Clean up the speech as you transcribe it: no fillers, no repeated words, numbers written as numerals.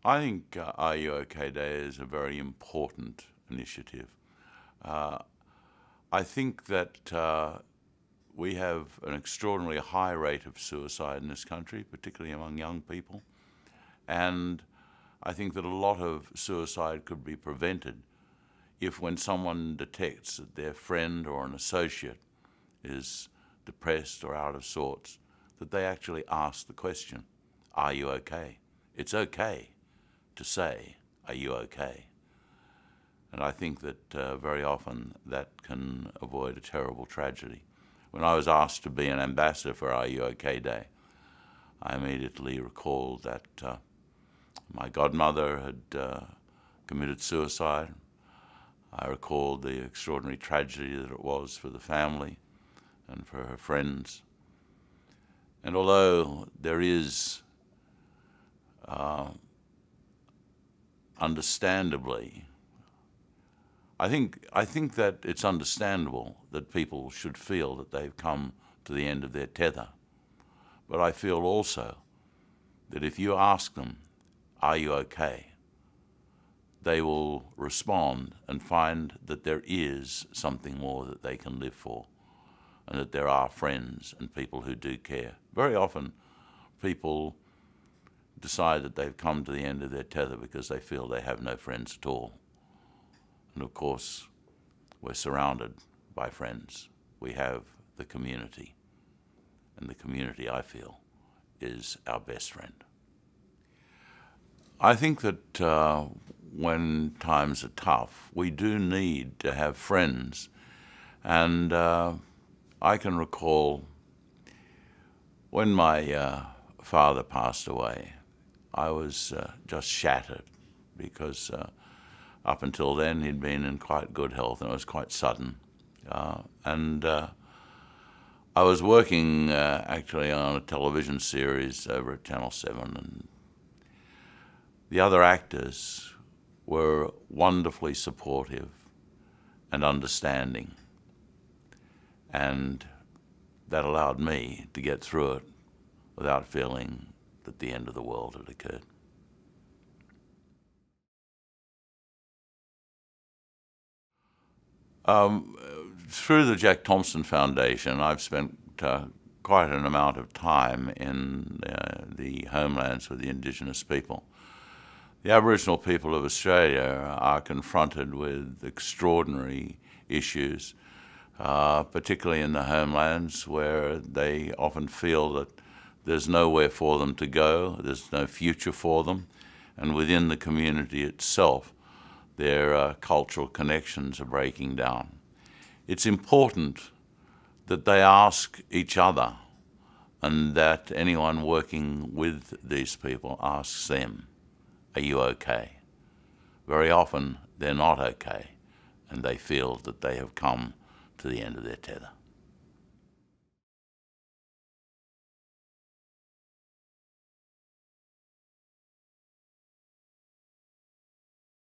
I think Are You OK Day is a very important initiative. I think that we have an extraordinarily high rate of suicide in this country, particularly among young people. And I think that a lot of suicide could be prevented if, when someone detects that their friend or an associate is depressed or out of sorts, that they actually ask the question, are you okay? It's okay to say, are you okay? And I think that very often that can avoid a terrible tragedy. When I was asked to be an ambassador for Are You OK Day, I immediately recalled that my godmother had committed suicide. I recalled the extraordinary tragedy that it was for the family and for her friends. And although there is understandably, I think that it's understandable that people should feel that they've come to the end of their tether. But I feel also that if you ask them, are you okay? They will respond and find that there is something more that they can live for, and that there are friends and people who do care. Very often people decide that they've come to the end of their tether because they feel they have no friends at all. And of course, we're surrounded by friends. We have the community, and the community, I feel, is our best friend. I think that when times are tough, we do need to have friends. And I can recall when my father passed away, I was just shattered because up until then he'd been in quite good health, and it was quite sudden. I was working actually on a television series over at Channel 7, and the other actors were wonderfully supportive and understanding, and that allowed me to get through it without feeling that the end of the world had occurred. Through the Jack Thompson Foundation, I've spent quite an amount of time in the homelands with the Indigenous people. The Aboriginal people of Australia are confronted with extraordinary issues, particularly in the homelands, where they often feel that there's nowhere for them to go, there's no future for them, and within the community itself, their cultural connections are breaking down. It's important that they ask each other, and that anyone working with these people asks them, are you okay? Very often they're not okay, and they feel that they have come to the end of their tether.